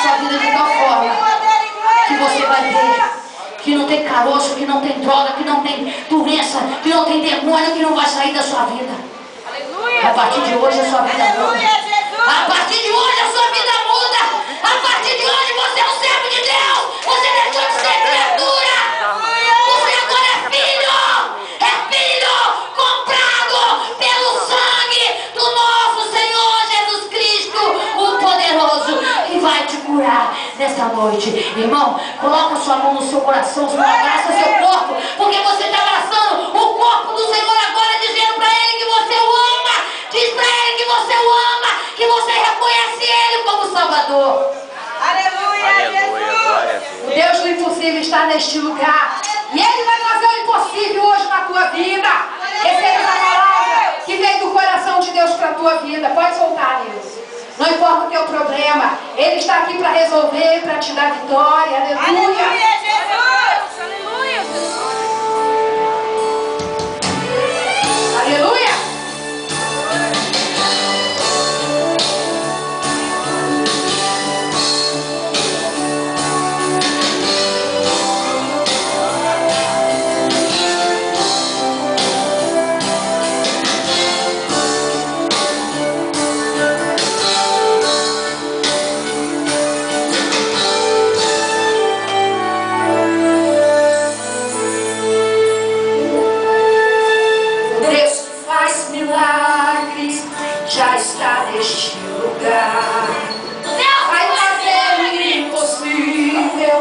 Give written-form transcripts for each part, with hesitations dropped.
sua vida de tal forma que você vai ver que não tem caroço, que não tem droga, que não tem doença, que não tem demônio, que não vai sair da sua vida. A partir de hoje a sua vida muda. A partir de hoje a sua vida muda. A partir de hoje você é um servo de Deus. Você deixou de ser criatura. Você agora é filho. É filho comprado pelo sangue do nosso Senhor Jesus Cristo, o poderoso, que vai te curar nessa noite. Irmão, coloca sua mão no seu coração, você abraça seu corpo, porque você está abraçando o corpo do Senhor agora, dizendo para Ele que você o ama. Diz para Ele que você o ama, que você reconhece Ele como Salvador. Aleluia, Jesus. O Deus do impossível está neste lugar. E Ele vai fazer o impossível hoje na tua vida. Receba essa palavra que veio do coração de Deus para a tua vida. Pode soltar, Deus. Não importa o teu problema, Ele está aqui para resolver, para te dar vitória. Aleluia. Aleluia, Jesus. Aleluia, Jesus. Aleluia. Milagres já está neste lugar. Vai fazer o impossível.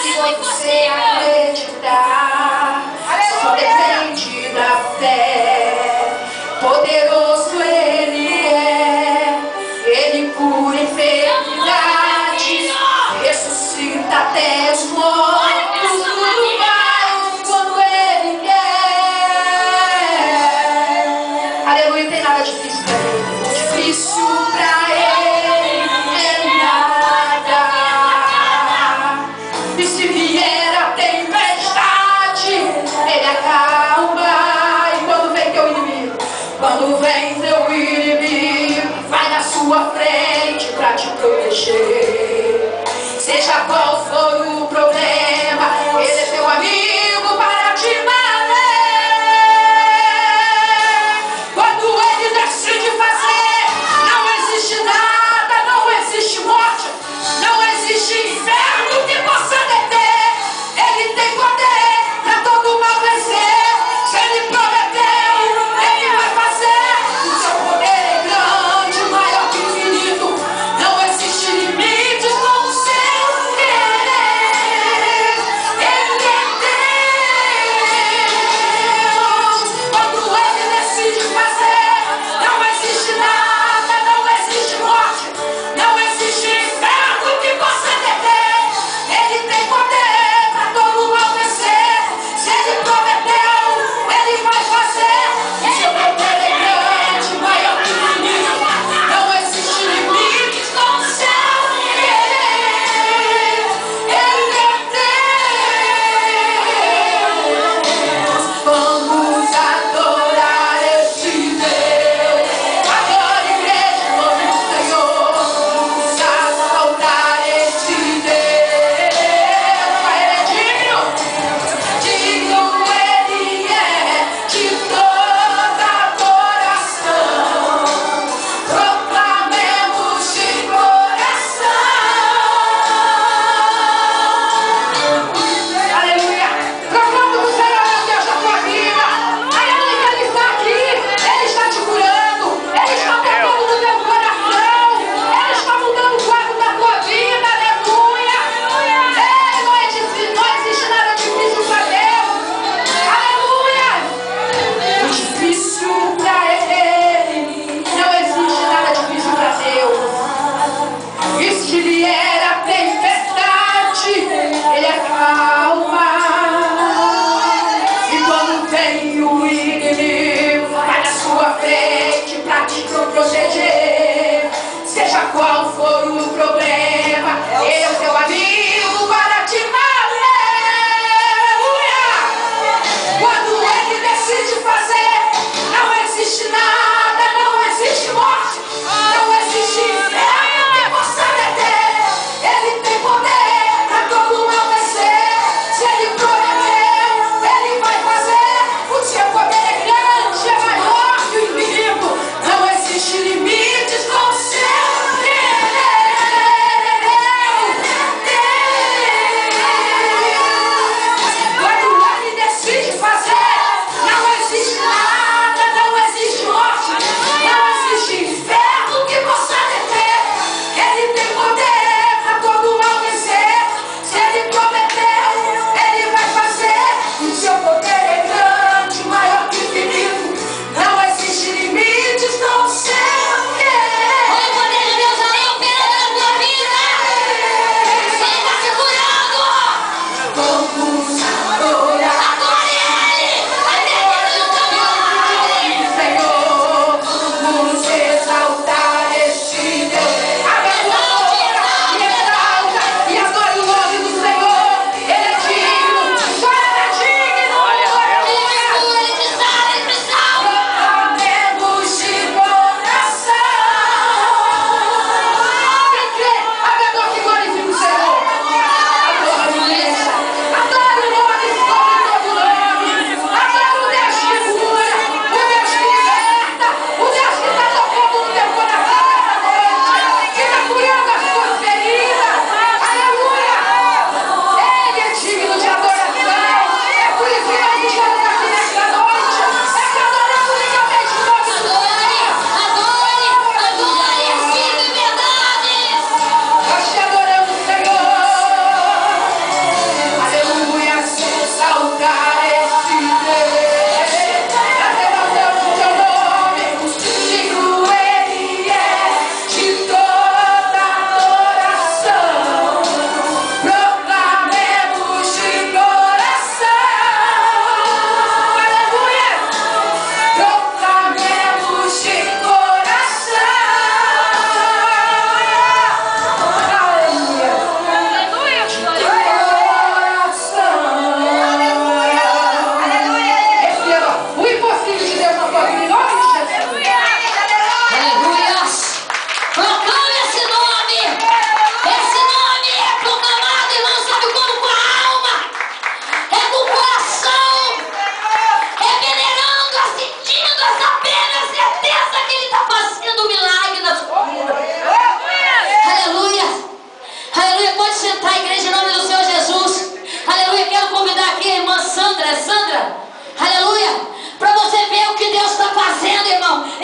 Se você acreditar, só depende da fé. Poderoso Ele é. Ele cura enfermidades, ressuscita até os mortos. Tudo vai quando Ele quer. Aleluia, tem nada difícil para Ele. Difícil para Ele é nada. E se vier a tempestade, Ele acalma. E quando vem teu inimigo, quando vem teu inimigo, vai na sua frente para te proteger. Seja qual for o problema, Ele é teu amigo para te manter. Quando Ele decide fazer, não existe nada, não existe morte, não existe inferno que possa deter. Ele tem poder para todo mal vencer.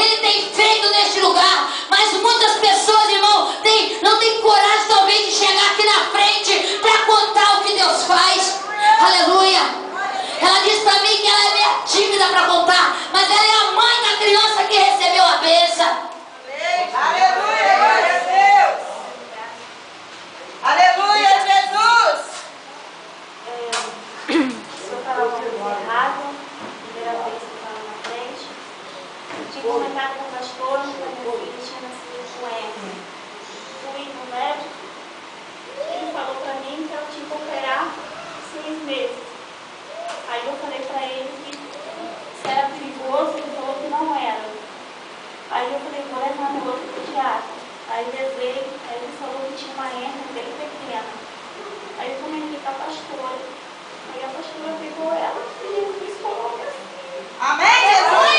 Ele tem feito neste lugar. Mas muitas pessoas, irmão, não tem coragem talvez de chegar aqui na frente para contar o que Deus faz. Aleluia. Ela disse para mim que ela é meio tímida para contar, mas ela é a mãe da criança que recebeu a bênção. Aleluia, glória a Deus. Aleluia, Jesus. Eu falava uma coisa errada, primeira vez que eu estava na frente. Tinha comentado com o pastor que a minha filha tinha nascido com hernia. Fui no médico, ele falou para mim que ela tinha que operar 6 meses. Aí eu falei para ele que se era perigoso, ele falou que não era. Aí eu falei, vou levar meu outro pediatra. Aí levei, aí ele falou que tinha uma hernia bem pequena. Aí eu comentei com a pastora. Aí a pastora pegou ela e me falou assim. Amém, Jesus.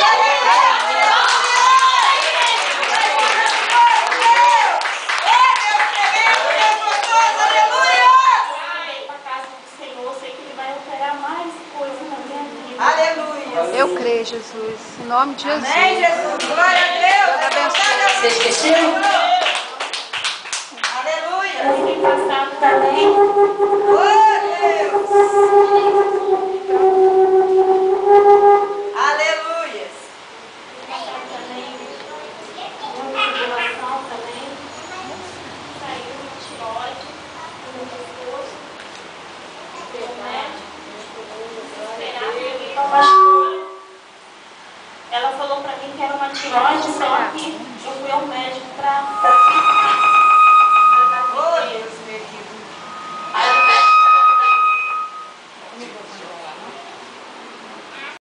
Aleluia. Eu creio, Jesus. Em nome de Jesus. Amém, Jesus. Glória a Deus. Deus abençoe. Você esqueceu? Aleluia. Eu fiquei passado também. Oh, Deus. Aleluia. Passado também. Muita tribulação também. Saiu uma tiroide no meu pescoço. Veio o médico. Esperava eu ir para a pastora. Ela falou para mim que era uma tiroide, só que eu fui ao médico para